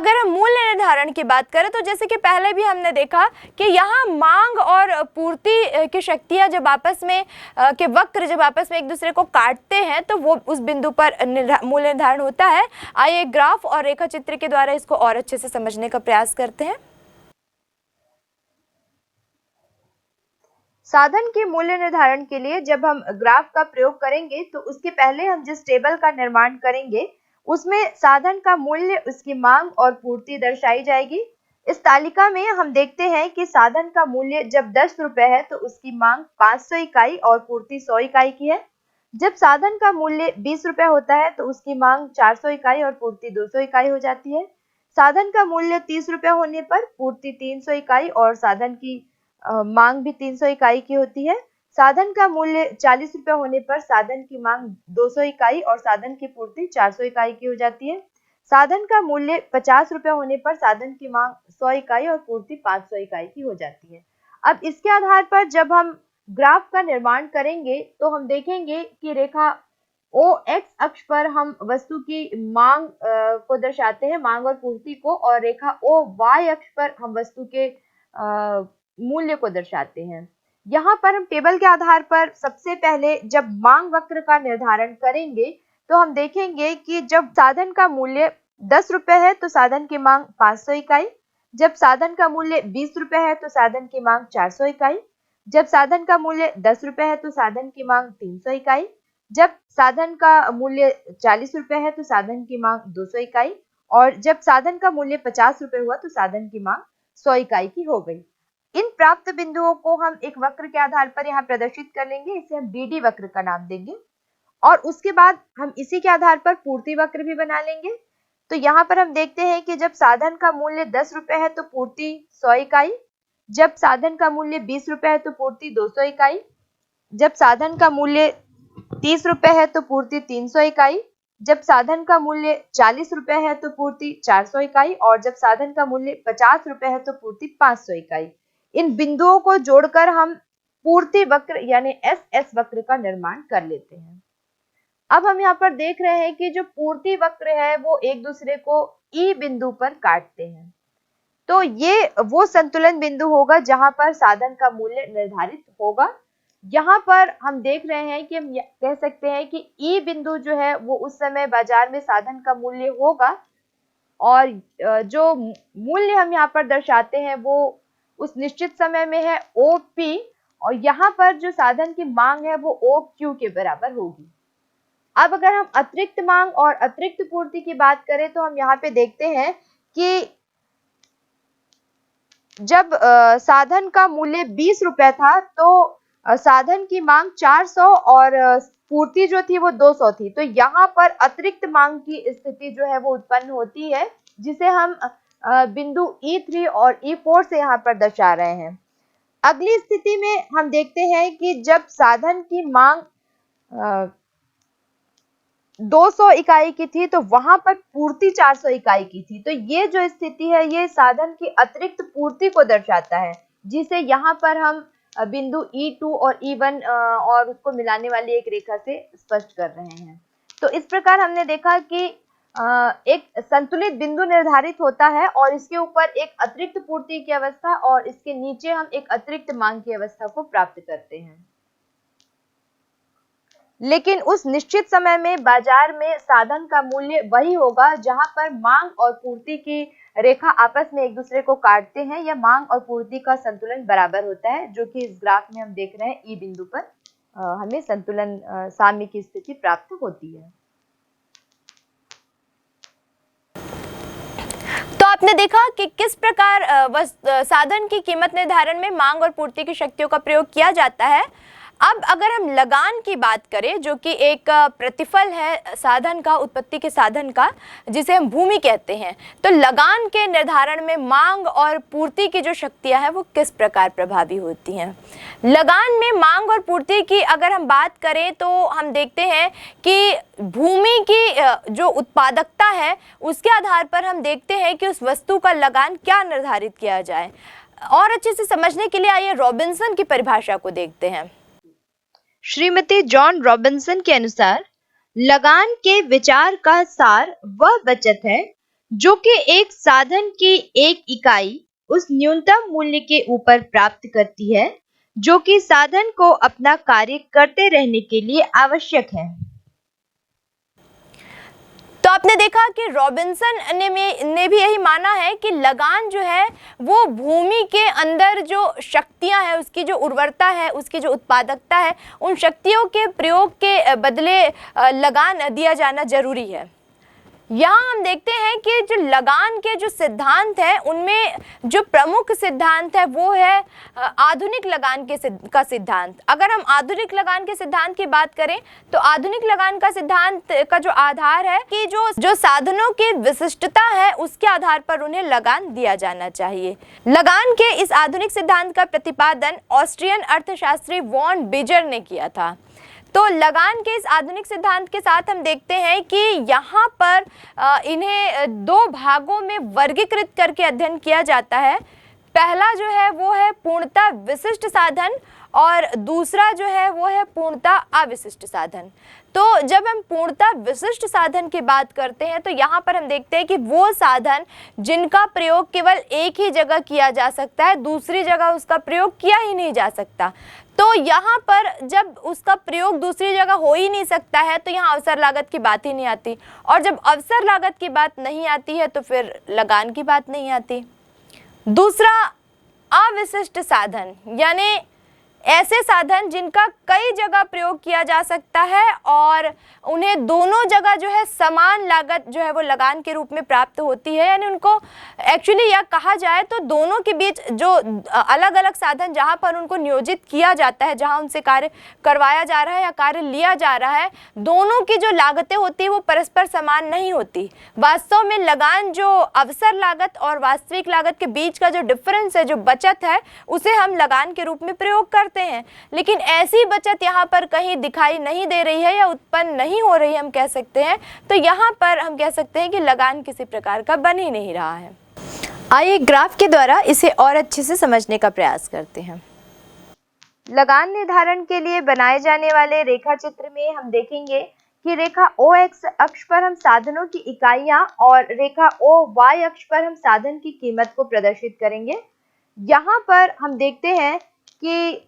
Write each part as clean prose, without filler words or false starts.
अगर हम मूल्य निर्धारण की बात करें तो जैसे कि पहले भी हमने देखा कि यहाँ मांग और पूर्ति की शक्तियाँ जब आपस में के वक्र जब आपस में एक दूसरे को काटते हैं तो वो उस बिंदु पर मूल्य निर्धारण होता है। आइए ग्राफ और रेखा चित्र के द्वारा इसको और अच्छे से समझने का प्रयास करते हैं। साधन के मूल्य निर्धारण के लिए जब हम ग्राफ का प्रयोग करेंगे तो उसके पहले हम जिस टेबल का निर्माण करेंगे उसमें साधन का मूल्य, उसकी मांग और पूर्ति दर्शाई जाएगी। इस तालिका में हम देखते हैं कि साधन का मूल्य जब 10 रुपए है तो उसकी मांग 500 इकाई और पूर्ति 100 इकाई की है। जब साधन का मूल्य 20 रुपए होता है तो उसकी मांग 400 इकाई और पूर्ति 200 इकाई हो जाती है। साधन का मूल्य 30 रुपए होने पर पूर्ति 300 इकाई और साधन की मांग भी 300 इकाई की होती है। साधन का मूल्य 40 रुपए होने पर साधन की मांग 200 इकाई और साधन की पूर्ति 400 इकाई की हो जाती है। साधन का मूल्य 50 रुपए होने पर साधन की मांग 100 इकाई और पूर्ति 500 इकाई की हो जाती है। अब इसके आधार पर जब हम ग्राफ का निर्माण करेंगे तो हम देखेंगे कि रेखा ओ एक्स अक्ष पर हम वस्तु की मांग को दर्शाते हैं, मांग और पूर्ति को, और रेखा ओ वाई अक्ष पर हम वस्तु के मूल्य को दर्शाते हैं। यहाँ पर हम टेबल के आधार पर सबसे पहले जब मांग वक्र का निर्धारण करेंगे तो हम देखेंगे कि जब साधन का मूल्य 10 रुपए है तो साधन की मांग 500 इकाई, जब साधन का मूल्य 20 रुपए है तो साधन की मांग 400 इकाई, जब साधन का मूल्य 10 रुपए है तो साधन की मांग 300 इकाई, जब साधन का मूल्य 40 रुपए है तो साधन की मांग 200 इकाई, और जब साधन का मूल्य 50 रुपए हुआ तो साधन की मांग 100 इकाई की हो गई। इन प्राप्त बिंदुओं को हम एक वक्र के आधार पर यहाँ प्रदर्शित कर लेंगे, इसे हम बीडी वक्र का नाम देंगे, और उसके बाद हम इसी के आधार पर पूर्ति वक्र भी बना लेंगे। तो यहाँ पर हम देखते हैं कि जब साधन का मूल्य 10 रुपए है तो पूर्ति 100 इकाई, जब साधन का मूल्य 20 रुपए है तो पूर्ति 200 इकाई, जब साधन का मूल्य 30 रुपए है तो पूर्ति 300 इकाई, जब साधन का मूल्य 40 रुपए है तो पूर्ति 400 इकाई, और जब साधन का मूल्य 50 रुपए है तो पूर्ति 500 इकाई। इन बिंदुओं को जोड़कर हम पूर्ति वक्र यानी एस वक्र का निर्माण कर लेते हैं। अब हम यहाँ पर देख रहे हैं कि जो पूर्ति वक्र है वो एक दूसरे को ई बिंदु पर काटते हैं, तो ये वो संतुलन बिंदु होगा जहां पर साधन का मूल्य निर्धारित होगा। यहाँ पर हम देख रहे हैं कि हम कह सकते हैं कि ई बिंदु जो है वो उस समय बाजार में साधन का मूल्य होगा, और जो मूल्य हम यहाँ पर दर्शाते हैं वो उस निश्चित समय में है OP, और यहाँ पर जो साधन की मांग है वो OQ के बराबर होगी। अब अगर हम अतिरिक्त मांग और अतिरिक्त पूर्ति की बात करें तो हम यहाँ पे देखते हैं कि जब साधन का मूल्य 20 रुपए था तो साधन की मांग 400 और पूर्ति जो थी वो 200 थी, तो यहाँ पर अतिरिक्त मांग की स्थिति जो है वो उत्पन्न होती है, जिसे हम बिंदु E3 और E4 से यहाँ पर दर्शा रहे हैं। अगली स्थिति में हम देखते हैं कि जब साधन की मांग 200 इकाई की थी तो वहां पर पूर्ति 400 इकाई की थी, तो ये जो स्थिति है ये साधन की अतिरिक्त पूर्ति को दर्शाता है, जिसे यहाँ पर हम बिंदु E2 और E1 और उसको मिलाने वाली एक रेखा से स्पष्ट कर रहे हैं। तो इस प्रकार हमने देखा कि एक संतुलित बिंदु निर्धारित होता है और इसके ऊपर एक अतिरिक्त पूर्ति की अवस्था और इसके नीचे हम एक अतिरिक्त मांग की अवस्था को प्राप्त करते हैं। लेकिन उस निश्चित समय में बाजार में साधन का मूल्य वही होगा जहां पर मांग और पूर्ति की रेखा आपस में एक दूसरे को काटते हैं, या मांग और पूर्ति का संतुलन बराबर होता है, जो कि इस ग्राफ में हम देख रहे हैं ई बिंदु पर हमें संतुलन साम्य की स्थिति प्राप्त होती है। तो आपने देखा कि किस प्रकार साधन की कीमत निर्धारण में मांग और पूर्ति की शक्तियों का प्रयोग किया जाता है। अब अगर हम लगान की बात करें, जो कि एक प्रतिफल है साधन का, उत्पत्ति के साधन का, जिसे हम भूमि कहते हैं, तो लगान के निर्धारण में मांग और पूर्ति की जो शक्तियां हैं वो किस प्रकार प्रभावी होती हैं। लगान में मांग और पूर्ति की अगर हम बात करें तो हम देखते हैं कि भूमि की जो उत्पादकता है उसके आधार पर हम देखते हैं कि उस वस्तु का लगान क्या निर्धारित किया जाए। और अच्छे से समझने के लिए आइए रॉबिन्सन की परिभाषा को देखते हैं। श्रीमती जॉन रॉबिन्सन के अनुसार लगान के विचार का सार वह बचत है जो कि एक साधन की एक इकाई उस न्यूनतम मूल्य के ऊपर प्राप्त करती है जो कि साधन को अपना कार्य करते रहने के लिए आवश्यक है। तो आपने देखा कि रॉबिन्सन ने भी यही माना है कि लगान जो है वो भूमि के अंदर जो शक्तियां हैं, उसकी जो उर्वरता है, उसकी जो उत्पादकता है, उन शक्तियों के प्रयोग के बदले लगान दिया जाना जरूरी है। यहाँ हम देखते हैं कि जो लगान के जो सिद्धांत है उनमें जो प्रमुख सिद्धांत है वो है आधुनिक लगान का सिद्धांत। अगर हम आधुनिक लगान के सिद्धांत की बात करें तो आधुनिक लगान का सिद्धांत का जो आधार है कि जो साधनों की विशिष्टता है उसके आधार पर उन्हें लगान दिया जाना चाहिए। लगान के इस आधुनिक सिद्धांत का प्रतिपादन ऑस्ट्रियन अर्थशास्त्री वॉन बीजर ने किया था। तो लगान के इस आधुनिक सिद्धांत के साथ हम देखते हैं कि यहाँ पर इन्हें दो भागों में वर्गीकृत करके अध्ययन किया जाता है। पहला जो है वो है पूर्णतः विशिष्ट साधन और दूसरा जो है वो है पूर्णतः अविशिष्ट साधन। तो जब हम पूर्णतः विशिष्ट साधन की बात करते हैं तो यहाँ पर हम देखते हैं कि वो साधन जिनका प्रयोग केवल एक ही जगह किया जा सकता है, दूसरी जगह उसका प्रयोग किया ही नहीं जा सकता। तो यहाँ पर जब उसका प्रयोग दूसरी जगह हो ही नहीं सकता है तो यहाँ अवसर लागत की बात ही नहीं आती, और जब अवसर लागत की बात नहीं आती है तो फिर लगान की बात नहीं आती। दूसरा अविशिष्ट साधन, यानी ऐसे साधन जिनका कई जगह प्रयोग किया जा सकता है और उन्हें दोनों जगह जो है समान लागत जो है वो लगान के रूप में प्राप्त होती है। यानी उनको एक्चुअली यह कहा जाए तो दोनों के बीच जो अलग अलग साधन जहां पर उनको नियोजित किया जाता है, जहां उनसे कार्य करवाया जा रहा है या कार्य लिया जा रहा है, दोनों की जो लागतें होती है वो परस्पर समान नहीं होती। वास्तव में लगान जो अवसर लागत और वास्तविक लागत के बीच का जो डिफरेंस है, जो बचत है, उसे हम लगान के रूप में प्रयोग करते हैं। लेकिन ऐसी बचत यहाँ पर कहीं दिखाई नहीं दे रही है या उत्पन्न नहीं हो रही हम कह सकते हैं। तो यहाँ पर हम कह सकते हैं कि लगान किसी प्रकार का बन ही नहीं रहा है। आइए ग्राफ के द्वारा इसे और अच्छे से समझने का प्रयास करते हैं। लगान निर्धारण के लिए बनाए जाने वाले रेखा चित्र में हम देखेंगे कि रेखा OX अक्ष पर हम साधनों की इकाइयां और रेखा OY अक्ष पर हम साधन की कीमत को प्रदर्शित करेंगे। यहाँ पर हम देखते हैं कि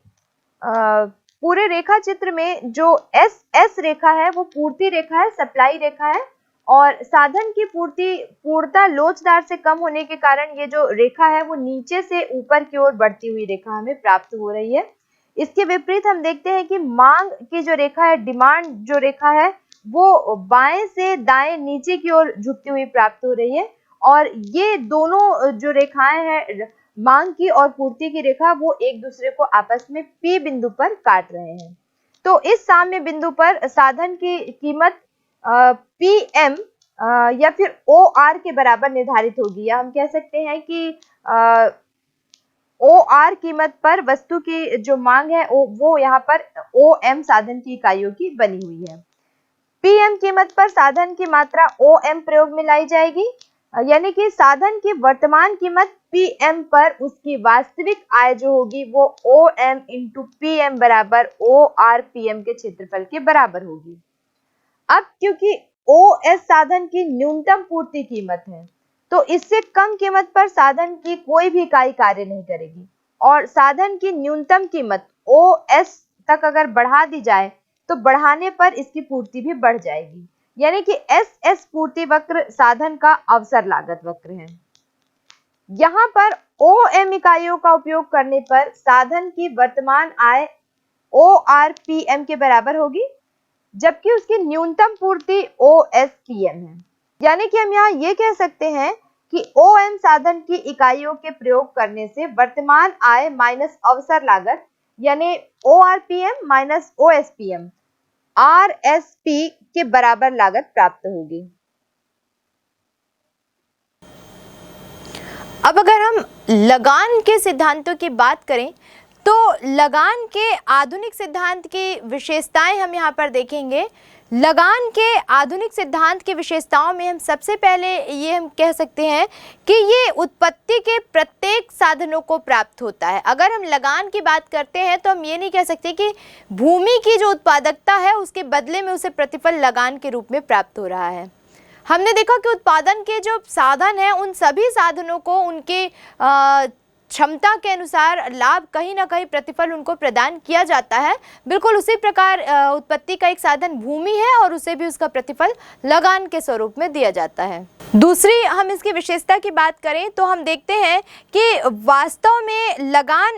पूरे रेखा चित्र में जो एस रेखा है वो पूर्ति रेखा है, सप्लाई रेखा है, और साधन की पूर्णता लोचदार से कम होने के कारण ये जो रेखा है वो नीचे से ऊपर की ओर बढ़ती हुई रेखा हमें प्राप्त हो रही है। इसके विपरीत हम देखते हैं कि मांग की जो रेखा है, डिमांड जो रेखा है, वो बाएं से दाएं नीचे की ओर झुकती हुई प्राप्त हो रही है। और ये दोनों जो रेखाएं हैं, मांग की और पूर्ति की रेखा, वो एक दूसरे को आपस में P बिंदु पर काट रहे हैं। तो इस साम्य बिंदु पर साधन की कीमत PM या फिर OR के बराबर निर्धारित होगी, या हम कह सकते हैं कि OR कीमत पर वस्तु की जो मांग है वो यहाँ पर OM साधन की इकाइयों की बनी हुई है। PM कीमत पर साधन की मात्रा OM प्रयोग में लाई जाएगी, यानी कि साधन की वर्तमान कीमत PM पर उसकी वास्तविक आय जो होगी वो OM इंटू PM बराबर OR PM के क्षेत्रफल के बराबर होगी। अब क्योंकि OS साधन की न्यूनतम पूर्ति कीमत है तो इससे कम कीमत पर साधन की कोई भी इकाई कार्य नहीं करेगी, और साधन की न्यूनतम कीमत OS तक अगर बढ़ा दी जाए तो बढ़ाने पर इसकी पूर्ति भी बढ़ जाएगी। यानी कि SS पूर्ति वक्र साधन का अवसर लागत वक्र है। यहाँ पर OM इकाइयों का उपयोग करने पर साधन की वर्तमान आय ORPM के बराबर होगी, जबकि उसकी न्यूनतम पूर्ति OSPM है। यानी कि हम यहाँ ये कह सकते हैं कि OM साधन की इकाइयों के प्रयोग करने से वर्तमान आय माइनस अवसर लागत, यानी ORPM माइनस OSPM RSP के बराबर लागत प्राप्त होगी। अब अगर हम लगान के सिद्धांतों की बात करें तो लगान के आधुनिक सिद्धांत की विशेषताएं हम यहाँ पर देखेंगे। लगान के आधुनिक सिद्धांत की विशेषताओं में हम सबसे पहले ये हम कह सकते हैं कि ये उत्पत्ति के प्रत्येक साधनों को प्राप्त होता है। अगर हम लगान की बात करते हैं तो हम ये नहीं कह सकते कि भूमि की जो उत्पादकता है उसके बदले में उसे प्रतिफल लगान के रूप में प्राप्त हो रहा है। हमने देखा कि उत्पादन के जो साधन हैं उन सभी साधनों को उनके क्षमता के अनुसार लाभ कहीं ना कहीं प्रतिफल उनको प्रदान किया जाता है। बिल्कुल उसी प्रकार उत्पत्ति का एक साधन भूमि है और उसे भी उसका प्रतिफल लगान के स्वरूप में दिया जाता है। दूसरी हम इसकी विशेषता की बात करें तो हम देखते हैं कि वास्तव में लगान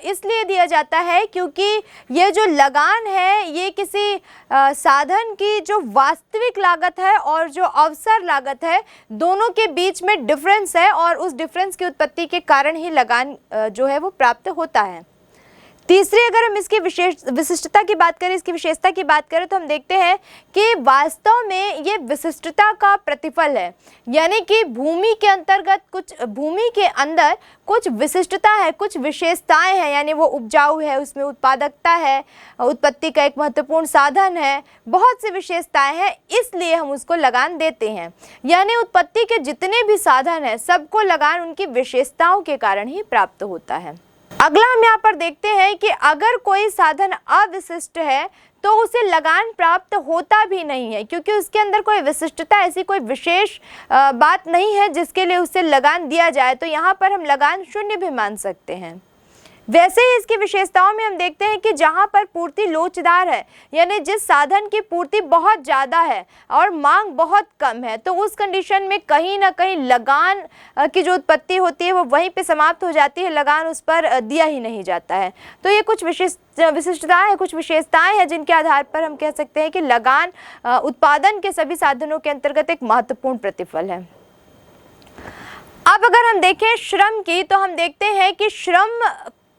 इसलिए दिया जाता है क्योंकि ये जो लगान है ये किसी साधन की जो वास्तविक लागत है और जो अवसर लागत है दोनों के बीच में डिफरेंस है और उस डिफरेंस की उत्पत्ति के कारण ही लगान जो है वो प्राप्त होता है। तीसरी अगर हम इसकी विशिष्टता की बात करें, इसकी विशेषता की बात करें तो हम देखते हैं कि वास्तव में ये विशिष्टता का प्रतिफल है, यानी कि भूमि के अंतर्गत भूमि के अंदर कुछ विशिष्टता है, कुछ विशेषताएं हैं, यानी वो उपजाऊ है, उसमें उत्पादकता है, उत्पत्ति का एक महत्वपूर्ण साधन है, बहुत सी विशेषताएं हैं, इसलिए हम उसको लगान देते हैं। यानी उत्पत्ति के जितने भी साधन हैं सबको लगान उनकी विशेषताओं के कारण ही प्राप्त होता है। अगला हम यहाँ पर देखते हैं कि अगर कोई साधन अविशिष्ट है तो उसे लगान प्राप्त होता भी नहीं है, क्योंकि उसके अंदर कोई विशिष्टता, ऐसी कोई विशेष बात नहीं है जिसके लिए उसे लगान दिया जाए, तो यहाँ पर हम लगान शून्य भी मान सकते हैं। वैसे ही इसकी विशेषताओं में हम देखते हैं कि जहाँ पर पूर्ति लोचदार है, यानी जिस साधन की पूर्ति बहुत ज़्यादा है और मांग बहुत कम है, तो उस कंडीशन में कहीं ना कहीं लगान की जो उत्पत्ति होती है वो वहीं पे समाप्त हो जाती है, लगान उस पर दिया ही नहीं जाता है। तो ये कुछ विशिष्टताएं हैं, कुछ विशेषताएं हैं जिनके आधार पर हम कह सकते हैं कि लगान उत्पादन के सभी साधनों के अंतर्गत एक महत्वपूर्ण प्रतिफल है। अब अगर हम देखें श्रम की, तो हम देखते हैं कि श्रम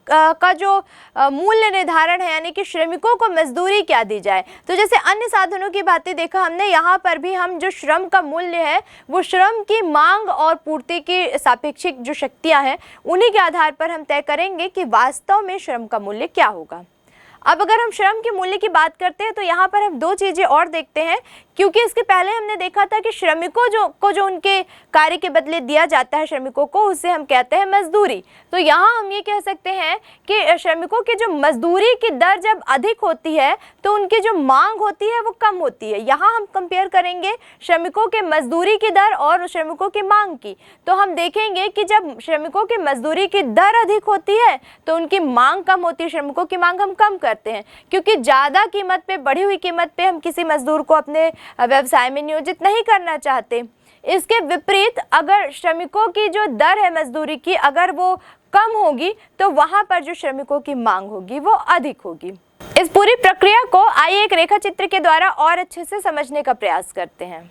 का जो मूल्य निर्धारण है, यानी कि श्रमिकों को मजदूरी क्या दी जाए, तो जैसे अन्य साधनों की बातें देखा हमने, यहाँ पर भी हम जो श्रम का मूल्य है वो श्रम की मांग और पूर्ति की सापेक्षिक जो शक्तियाँ हैं उन्हीं के आधार पर हम तय करेंगे कि वास्तव में श्रम का मूल्य क्या होगा। अब अगर हम श्रम के मूल्य की बात करते हैं तो यहाँ पर हम दो चीज़ें और देखते हैं, क्योंकि इसके पहले हमने देखा था कि श्रमिकों जो उनके कार्य के बदले दिया जाता है श्रमिकों को, उसे हम कहते हैं मजदूरी। तो यहाँ हम ये कह सकते हैं कि श्रमिकों की जो मजदूरी की दर जब अधिक होती है तो उनकी जो मांग होती है वो कम होती है। यहाँ हम कंपेयर करेंगे श्रमिकों के मजदूरी की दर और श्रमिकों की मांग की, तो हम देखेंगे कि जब श्रमिकों की मजदूरी की दर अधिक होती है तो उनकी मांग कम होती है, श्रमिकों की मांग हम कम करते हैं, क्योंकि ज़्यादा कीमत पे, बढ़ी हुई कीमत पे हम किसी मजदूर को अपने व्यवसाय में नियोजित नहीं करना चाहते। इसके विपरीत अगर श्रमिकों की जो दर है मजदूरी की, अगर वो कम होगी तो वहां पर जो श्रमिकों की मांग होगी वो अधिक होगी। इस पूरी प्रक्रिया को आइए एक रेखा चित्र के द्वारा और अच्छे से समझने का प्रयास करते हैं।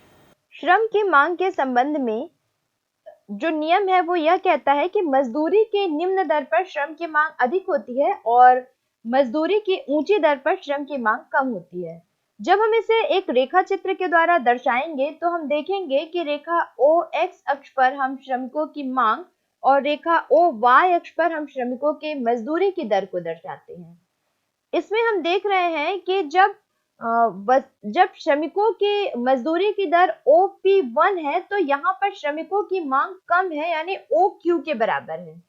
श्रम की मांग के संबंध में जो नियम है वो यह कहता है कि मजदूरी की निम्न दर पर श्रम की मांग अधिक होती है और मजदूरी की ऊंची दर पर श्रम की मांग कम होती है। जब हम इसे एक रेखा चित्र के द्वारा दर्शाएंगे तो हम देखेंगे कि रेखा OX अक्ष पर हम श्रमिकों की मांग और रेखा OY अक्ष पर हम श्रमिकों के मजदूरी की दर को दर्शाते हैं। इसमें हम देख रहे हैं कि जब श्रमिकों की मजदूरी की दर OP1 है तो यहाँ पर श्रमिकों की मांग कम है, यानी OQ के बराबर है।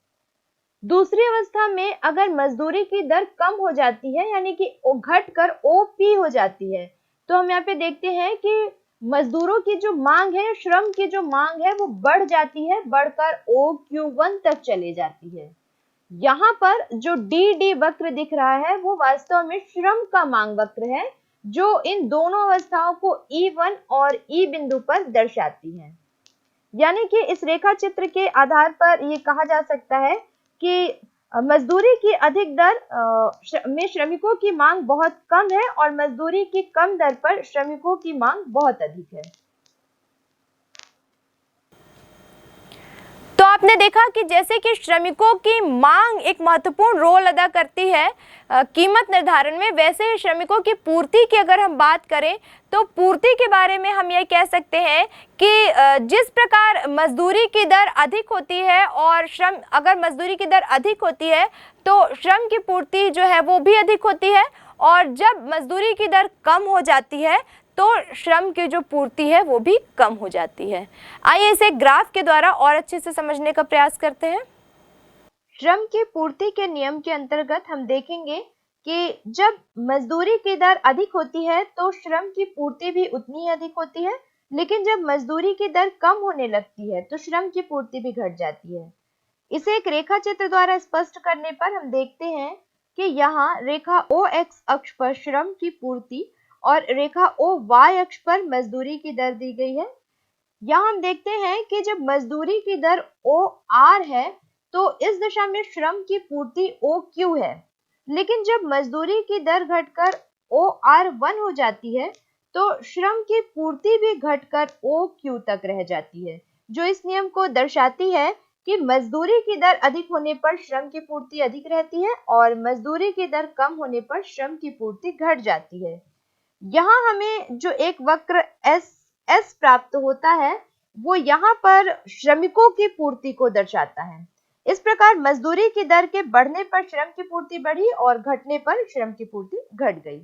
दूसरी अवस्था में अगर मजदूरी की दर कम हो जाती है, यानी कि घटकर OP हो जाती है, तो हम यहाँ पे देखते हैं कि मजदूरों की जो मांग है, श्रम की जो मांग है वो बढ़ जाती है, बढ़कर OQ1 तक चले जाती है। यहाँ पर जो DD वक्र दिख रहा है वो वास्तव में श्रम का मांग वक्र है, जो इन दोनों अवस्थाओं को E1 और E बिंदु पर दर्शाती है। यानी कि इस रेखा चित्र के आधार पर ये कहा जा सकता है कि मजदूरी की अधिक दर में श्रमिकों की मांग बहुत कम है और मजदूरी की कम दर पर श्रमिकों की मांग बहुत अधिक है। तो आपने देखा कि जैसे कि श्रमिकों की मांग एक महत्वपूर्ण रोल अदा करती है कीमत निर्धारण में, वैसे ही श्रमिकों की पूर्ति की अगर हम बात करें तो पूर्ति के बारे में हम ये कह सकते हैं कि जिस प्रकार मजदूरी की दर अधिक होती है और अगर मजदूरी की दर अधिक होती है तो श्रम की पूर्ति जो है वो भी अधिक होती है, और जब मजदूरी की दर कम हो जाती है तो श्रम की जो पूर्ति है वो भी कम हो जाती है। आइए इसे ग्राफ के द्वारा और अच्छे से समझने का प्रयास करते हैं। श्रम की पूर्ति के नियम के अंतर्गत हम देखेंगे कि जब मजदूरी की दर अधिक होती है तो श्रम की पूर्ति भी उतनी ही अधिक होती है। लेकिन जब मजदूरी की दर कम होने लगती है तो श्रम की पूर्ति भी घट जाती है। इसे एक रेखा चित्र द्वारा स्पष्ट करने पर हम देखते हैं कि यहाँ रेखा ओ एक्स अक्ष पर श्रम की पूर्ति और रेखा ओ वाई अक्ष पर मजदूरी की दर दी गई है। यहाँ हम देखते हैं कि जब मजदूरी की दर ओ आर है तो इस दिशा में श्रम की पूर्ति ओ क्यू है, लेकिन जब मजदूरी की दर घटकर ओ आर वन हो जाती है तो श्रम की पूर्ति भी घटकर ओ क्यू तक रह जाती है, जो इस नियम को दर्शाती है कि मजदूरी की दर अधिक होने पर श्रम की पूर्ति अधिक रहती है और मजदूरी की दर कम होने पर श्रम की पूर्ति घट जाती है। यहाँ हमें जो एक वक्र एस प्राप्त होता है वो यहाँ पर श्रमिकों की पूर्ति को दर्शाता है। इस प्रकार मजदूरी की दर के बढ़ने पर श्रम की पूर्ति बढ़ी और घटने पर श्रम की पूर्ति घट गई।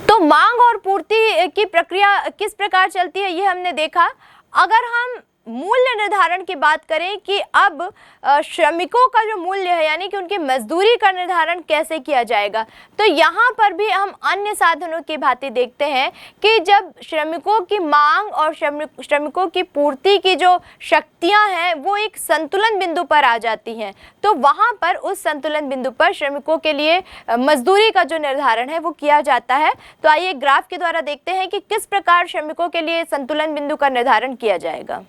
तो मांग और पूर्ति की प्रक्रिया किस प्रकार चलती है ये हमने देखा। अगर हम मूल्य निर्धारण की बात करें कि अब श्रमिकों का जो मूल्य है यानी कि उनकी मजदूरी का निर्धारण कैसे किया जाएगा, तो यहाँ पर भी हम अन्य साधनों की भांति देखते हैं कि जब श्रमिकों की मांग और श्रमिकों की पूर्ति की जो शक्तियाँ हैं वो एक संतुलन बिंदु पर आ जाती हैं, तो वहाँ पर उस संतुलन बिंदु पर श्रमिकों के लिए मजदूरी का जो निर्धारण है वो किया जाता है। तो आइए ग्राफ के द्वारा देखते हैं कि किस प्रकार श्रमिकों के लिए संतुलन बिंदु का निर्धारण किया जाएगा।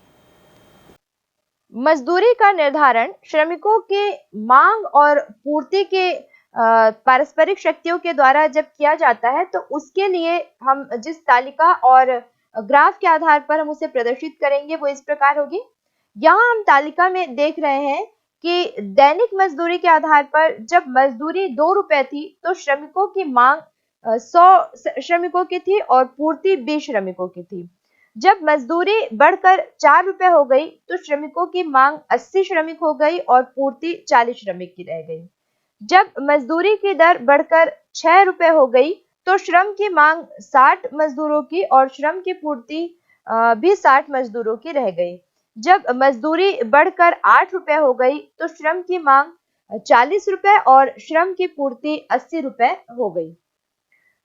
मजदूरी का निर्धारण श्रमिकों के मांग और पूर्ति के पारस्परिक शक्तियों के द्वारा जब किया जाता है तो उसके लिए हम जिस तालिका और ग्राफ के आधार पर हम उसे प्रदर्शित करेंगे वो इस प्रकार होगी। यहाँ हम तालिका में देख रहे हैं कि दैनिक मजदूरी के आधार पर जब मजदूरी 2 रुपए थी तो श्रमिकों की मांग 100 श्रमिकों की थी और पूर्ति 20 श्रमिकों की थी। जब मजदूरी बढ़कर 4 रुपए हो गई तो श्रमिकों की मांग 80 श्रमिक हो गई और पूर्ति 40 श्रमिक की रह गई। जब मजदूरी की दर बढ़कर 6 रुपए हो गई तो श्रम की मांग 60 मजदूरों की और श्रम की पूर्ति भी 60 मजदूरों की रह गई। जब मजदूरी बढ़कर 8 रुपए हो गई तो श्रम की मांग 40 रुपए और श्रम की पूर्ति 80 रुपए हो गई।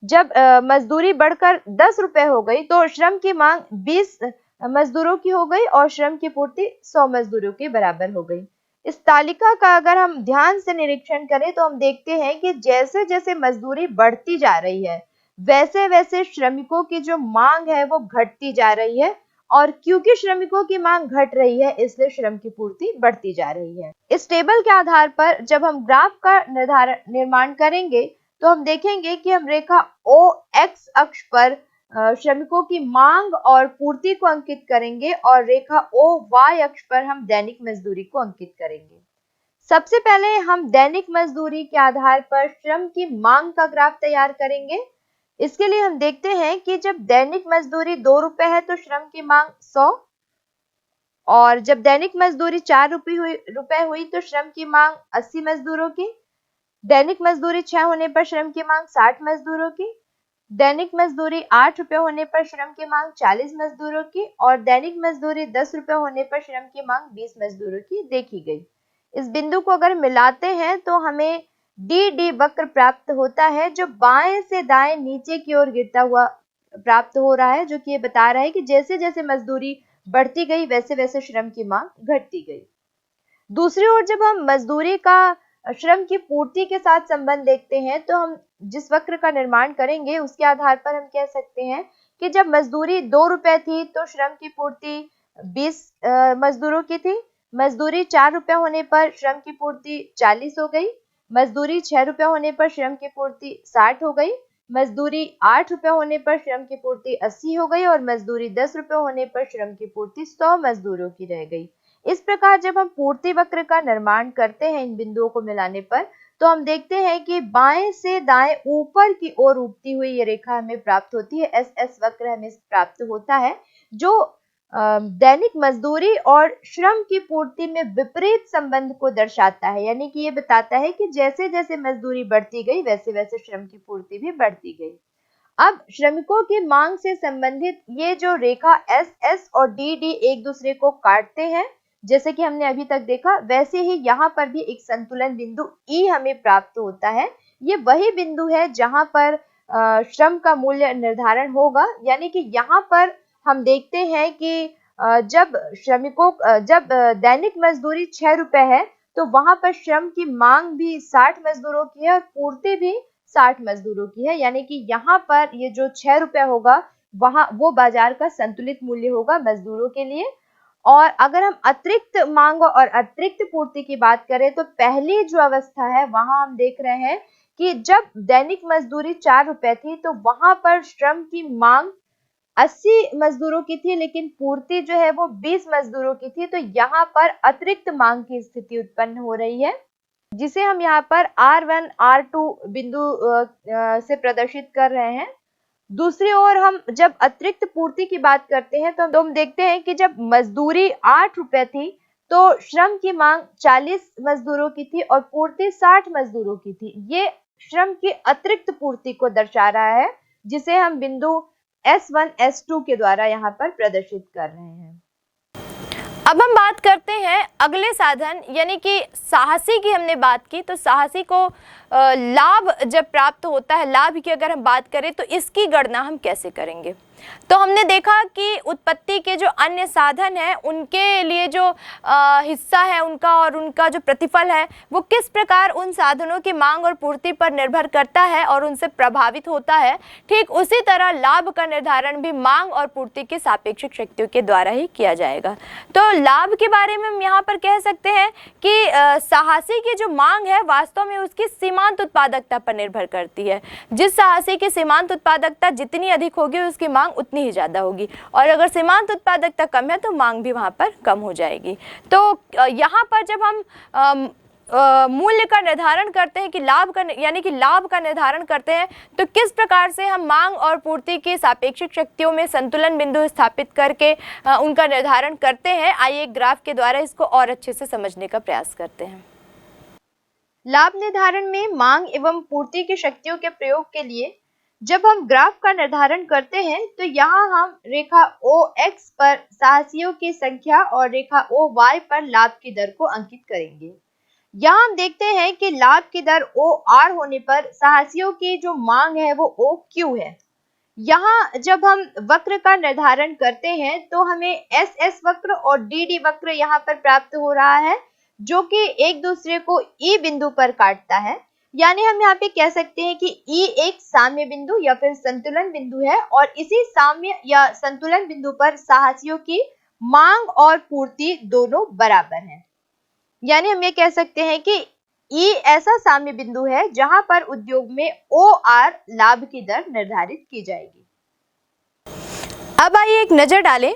जब मजदूरी बढ़कर 10 रुपए हो गई तो श्रम की मांग 20 मजदूरों की हो गई और श्रम की पूर्ति 100 मजदूरों के बराबर हो गई। इस तालिका का अगर हम ध्यान से निरीक्षण करें तो हम देखते हैं कि जैसे जैसे मजदूरी बढ़ती जा रही है वैसे वैसे श्रमिकों की जो मांग है वो घटती जा रही है, और क्योंकि श्रमिकों की मांग घट रही है इसलिए श्रम की पूर्ति बढ़ती जा रही है। इस टेबल के आधार पर जब हम ग्राफ का निर्माण करेंगे तो हम देखेंगे कि हम रेखा ओ एक्स अक्ष पर श्रमिकों की मांग और पूर्ति को अंकित करेंगे और रेखा ओ वाई अक्ष पर हम दैनिक मजदूरी को अंकित करेंगे। सबसे पहले हम दैनिक मजदूरी के आधार पर श्रम की मांग का ग्राफ तैयार करेंगे। इसके लिए हम देखते हैं कि जब दैनिक मजदूरी 2 रुपए है तो श्रम की मांग 100, और जब दैनिक मजदूरी 4 रुपए हुई तो श्रम की मांग 80 मजदूरों की। दैनिक मजदूरी 6 होने पर श्रम की मांग 60 मजदूरों की। दैनिक मजदूरी 8 रुपए होने पर श्रम की मांग 40 मजदूरों की और दैनिक मजदूरी 10 रुपए होने पर श्रम की मांग 20 मजदूरों की देखी गई। इस बिंदु को अगर मिलाते हैं तो हमें डी वक्र प्राप्त होता है जो बाएं से दाएं नीचे की ओर गिरता हुआ प्राप्त हो रहा है, जो कि ये बता रहा है कि जैसे जैसे मजदूरी बढ़ती गई वैसे वैसे श्रम की मांग घटती गई। दूसरी ओर जब हम मजदूरी का श्रम की पूर्ति के साथ संबंध देखते हैं तो हम जिस वक्र का निर्माण करेंगे उसके आधार पर हम कह सकते हैं कि जब मजदूरी 2 रुपए थी तो श्रम की पूर्ति 20 मजदूरों की थी। मजदूरी 4 रुपए होने पर श्रम की पूर्ति 40 हो गई। मजदूरी 6 रुपए होने पर श्रम की पूर्ति 60 हो गई। मजदूरी 8 रुपए होने पर श्रम की पूर्ति 80 हो गई और मजदूरी 10 रुपए होने पर श्रम की पूर्ति 100 मजदूरों की रह गई। इस प्रकार जब हम पूर्ति वक्र का निर्माण करते हैं इन बिंदुओं को मिलाने पर तो हम देखते हैं कि बाएं से दाएं ऊपर की ओर उठती हुई ये रेखा हमें प्राप्त होती है। एस वक्र हमें प्राप्त होता है जो दैनिक मजदूरी और श्रम की पूर्ति में विपरीत संबंध को दर्शाता है, यानी कि ये बताता है कि जैसे जैसे मजदूरी बढ़ती गई वैसे वैसे श्रम की पूर्ति भी बढ़ती गई। अब श्रमिकों की मांग से संबंधित ये जो रेखा एस और डी एक दूसरे को काटते हैं, जैसे कि हमने अभी तक देखा, वैसे ही यहाँ पर भी एक संतुलन बिंदु ई हमें प्राप्त होता है। ये वही बिंदु है जहाँ पर श्रम का मूल्य निर्धारण होगा, यानी कि यहाँ पर हम देखते हैं कि जब जब दैनिक मजदूरी 6 रुपए है, तो वहां पर श्रम की मांग भी 60 मजदूरों की है और पूर्ति भी 60 मजदूरों की है। यानी कि यहाँ पर ये जो 6 रुपए होगा, वहां वो बाजार का संतुलित मूल्य होगा मजदूरों के लिए। और अगर हम अतिरिक्त मांग और अतिरिक्त पूर्ति की बात करें, तो पहली जो अवस्था है वहां हम देख रहे हैं कि जब दैनिक मजदूरी 4 रुपए थी, तो वहां पर श्रम की मांग 80 मजदूरों की थी, लेकिन पूर्ति जो है वो 20 मजदूरों की थी। तो यहाँ पर अतिरिक्त मांग की स्थिति उत्पन्न हो रही है, जिसे हम यहाँ पर R1, R2 बिंदु से प्रदर्शित कर रहे हैं। दूसरी ओर हम जब अतिरिक्त पूर्ति की बात करते हैं, तो हम देखते हैं कि जब मजदूरी 8 रुपए थी, तो श्रम की मांग 40 मजदूरों की थी और पूर्ति 60 मजदूरों की थी। ये श्रम की अतिरिक्त पूर्ति को दर्शा रहा है, जिसे हम बिंदु S1, S2 के द्वारा यहाँ पर प्रदर्शित कर रहे हैं। अब हम बात करते हैं अगले साधन यानी कि साहसी की। हमने बात की तो साहसी को लाभ जब प्राप्त होता है, लाभ की अगर हम बात करें तो इसकी गणना हम कैसे करेंगे। तो हमने देखा कि उत्पत्ति के जो अन्य साधन हैं उनके लिए जो हिस्सा है उनका और उनका जो प्रतिफल है वो किस प्रकार उन साधनों की मांग और पूर्ति पर निर्भर करता है और उनसे प्रभावित होता है। ठीक उसी तरह लाभ का निर्धारण भी मांग और पूर्ति के सापेक्षिक शक्तियों के द्वारा ही किया जाएगा। तो लाभ के बारे में हम यहाँ पर कह सकते हैं कि साहसी की जो मांग है वास्तव में उसकी सीमांत उत्पादकता पर निर्भर करती है। जिस साहसी की सीमांत उत्पादकता जितनी अधिक होगी उसकी मांग उतनी ही ज्यादा होगी, और अगर सीमांत उत्पादकता कम है तो मांग भी वहां पर कम हो जाएगी। तो यहाँ पर जब हम मूल्य का निर्धारण करते हैं कि लाभ का यानी कि लाभ का निर्धारण करते हैं, तो किस प्रकार से हम मांग और पूर्ति की सापेक्षिक शक्तियों में संतुलन बिंदु स्थापित करके उनका निर्धारण करते हैं। आइए एक ग्राफ के द्वारा इसको और अच्छे से समझने का प्रयास करते हैं। लाभ निर्धारण में मांग एवं पूर्ति की शक्तियों के प्रयोग के लिए जब हम ग्राफ का निर्धारण करते हैं, तो यहाँ हम रेखा OX पर साहसियों की संख्या और रेखा OY पर लाभ की दर को अंकित करेंगे। यहाँ हम देखते हैं कि लाभ की दर OR होने पर साहसियों की जो मांग है वो OQ है। यहाँ जब हम वक्र का निर्धारण करते हैं, तो हमें SS वक्र और DD वक्र यहाँ पर प्राप्त हो रहा है, जो कि एक दूसरे को E बिंदु पर काटता है। यानी हम यहाँ पे कह सकते हैं कि E एक साम्य बिंदु या फिर संतुलन बिंदु है, और इसी साम्य या संतुलन बिंदु पर साहसियों की मांग और पूर्ति दोनों बराबर हैं। यानी हम ये कह सकते हैं कि E ऐसा साम्य बिंदु है जहां पर उद्योग में OR लाभ की दर निर्धारित की जाएगी। अब आइए एक नजर डालें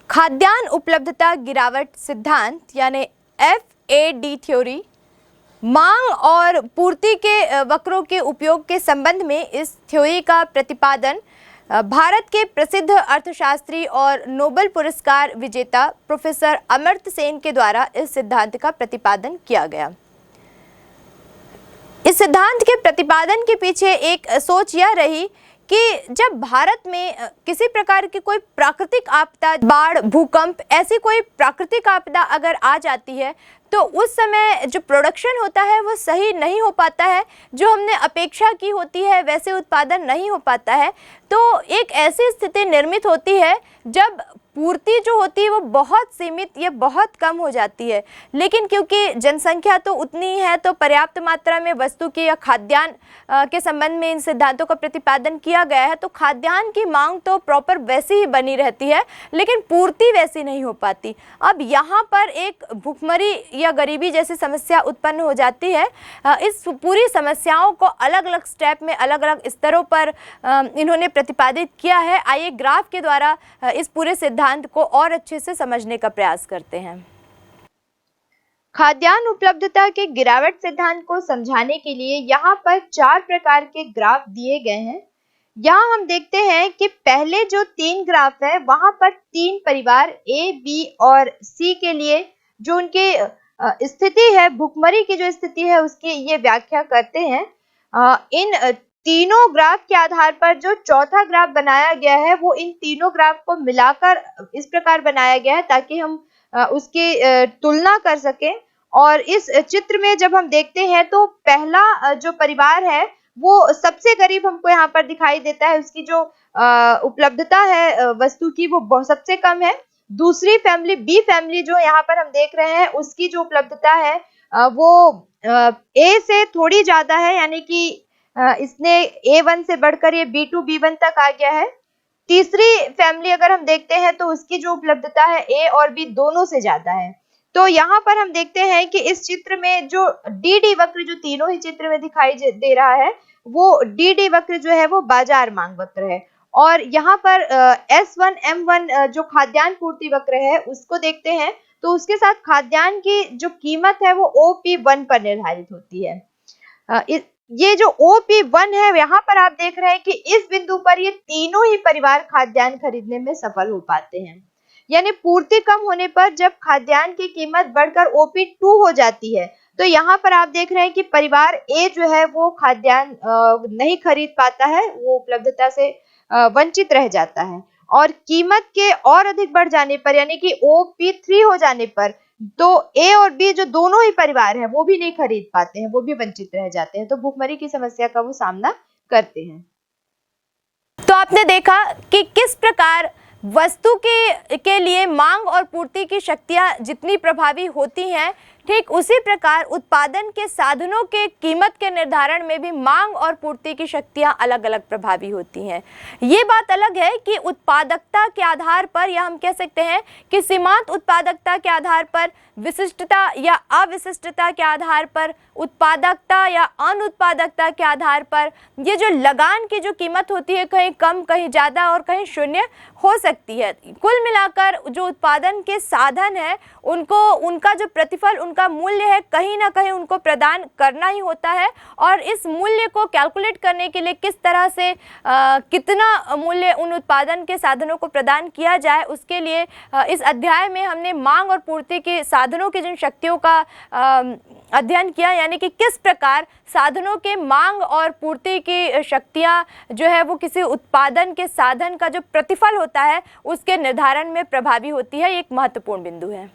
खाद्यान्न उपलब्धता गिरावट सिद्धांत यानी FAD थ्योरी। मांग और पूर्ति के वक्रों के उपयोग के संबंध में इस थ्योरी का प्रतिपादन भारत के प्रसिद्ध अर्थशास्त्री और नोबेल पुरस्कार विजेता प्रोफेसर अमर्त्य सेन के द्वारा इस सिद्धांत का प्रतिपादन किया गया। इस सिद्धांत के प्रतिपादन के पीछे एक सोच यह रही कि जब भारत में किसी प्रकार की कोई प्राकृतिक आपदा, बाढ़, भूकंप, ऐसी कोई प्राकृतिक आपदा अगर आ जाती है, तो उस समय जो प्रोडक्शन होता है वो सही नहीं हो पाता है, जो हमने अपेक्षा की होती है वैसे उत्पादन नहीं हो पाता है। तो एक ऐसी स्थिति निर्मित होती है जब पूर्ति जो होती है वो बहुत सीमित या बहुत कम हो जाती है, लेकिन क्योंकि जनसंख्या तो उतनी ही है तो पर्याप्त मात्रा में वस्तु की या खाद्यान्न के संबंध में इन सिद्धांतों का प्रतिपादन किया गया है। तो खाद्यान्न की मांग तो प्रॉपर वैसी ही बनी रहती है, लेकिन पूर्ति वैसी नहीं हो पाती। अब यहाँ पर एक भूखमरी या गरीबी जैसी समस्या उत्पन्न हो जाती है। इस पूरी समस्याओं को अलग अलग स्टेप में अलग अलग स्तरों पर इन्होंने प्रतिपादित किया है। आइए ग्राफ के द्वारा इस पूरे सिद्धांत को और अच्छे से समझने का प्रयास करते हैं। खाद्यान्न उपलब्धता के गिरावट सिद्धांत को समझाने के लिए यहाँ पर 4 प्रकार के ग्राफ दिए गए हैं। यहाँ हम देखते हैं कि पहले जो 3 ग्राफ है वहां पर 3 परिवार A, B और C के लिए जो उनके स्थिति है, भुखमरी की जो स्थिति है उसकी ये व्याख्या करते हैं। इन तीनों ग्राफ के आधार पर जो चौथा ग्राफ बनाया गया है वो इन तीनों ग्राफ को मिलाकर इस प्रकार बनाया गया है ताकि हम उसकी तुलना कर सकें। और इस चित्र में जब हम देखते हैं तो पहला जो परिवार है वो सबसे गरीब हमको यहाँ पर दिखाई देता है, उसकी जो उपलब्धता है वस्तु की वो सबसे कम है। दूसरी फैमिली बी फैमिली जो यहाँ पर हम देख रहे हैं, उसकी जो उपलब्धता है वो ए से थोड़ी ज्यादा है, यानी कि इसने A1 से बढ़कर ये B2 B1 तक आ गया है। तीसरी फैमिली अगर हम देखते हैं तो उसकी जो उपलब्धता है ए और बी दोनों से ज्यादा है। तो यहाँ पर हम देखते हैं कि इस चित्र में जो डी वक्र जो तीनों ही चित्र में दिखाई दे रहा है, वो डी वक्र जो है वो बाजार मांग वक्र है। और यहाँ पर S1 M1 जो खाद्यान्न पूर्ति वक्र है उसको देखते हैं, तो उसके साथ खाद्यान्न की जो कीमत है वो OP1 पर निर्धारित होती है। ये जो OP1 है, यहाँ पर आप देख रहे हैं कि इस बिंदु पर ये तीनों ही परिवार खाद्यान्न खरीदने में सफल हो पाते हैं। यानी पूर्ति कम होने पर जब खाद्यान्न की कीमत बढ़कर OP2 हो जाती है, तो यहाँ पर आप देख रहे हैं कि परिवार ए जो है वो खाद्यान्न नहीं खरीद पाता है, वो उपलब्धता से वंचित रह जाता है। और कीमत के और अधिक बढ़ जाने पर, यानी कि OP3 हो जाने पर, तो ए और बी जो दोनों ही परिवार हैं वो भी नहीं खरीद पाते हैं, वो भी वंचित रह जाते हैं, तो भूखमरी की समस्या का वो सामना करते हैं। तो आपने देखा कि किस प्रकार वस्तु के लिए मांग और पूर्ति की शक्तियां जितनी प्रभावी होती हैं, ठीक उसी प्रकार उत्पादन के साधनों के कीमत के निर्धारण में भी मांग और पूर्ति की शक्तियां अलग अलग प्रभावी होती हैं। ये बात अलग है कि उत्पादकता के आधार पर, या हम कह सकते हैं कि सीमांत उत्पादकता के आधार पर, विशिष्टता या अविशिष्टता के आधार पर, उत्पादकता या अनुत्पादकता के आधार पर ये जो लगान की जो कीमत होती है कहीं कम, कहीं ज़्यादा और कहीं शून्य हो सकती है। कुल मिलाकर जो उत्पादन के साधन है उनको, उनका जो प्रतिफल, उनका मूल्य है, कहीं ना कहीं उनको प्रदान करना ही होता है। और इस मूल्य को कैलकुलेट करने के लिए किस तरह से कितना मूल्य उन उत्पादन के साधनों को प्रदान किया जाए, उसके लिए इस अध्याय में हमने मांग और पूर्ति के साधनों की जिन शक्तियों का अध्ययन किया, यानी कि किस प्रकार साधनों के मांग और पूर्ति की शक्तियां जो है वो किसी उत्पादन के साधन का जो प्रतिफल होता है उसके निर्धारण में प्रभावी होती है। एक महत्वपूर्ण बिंदु है।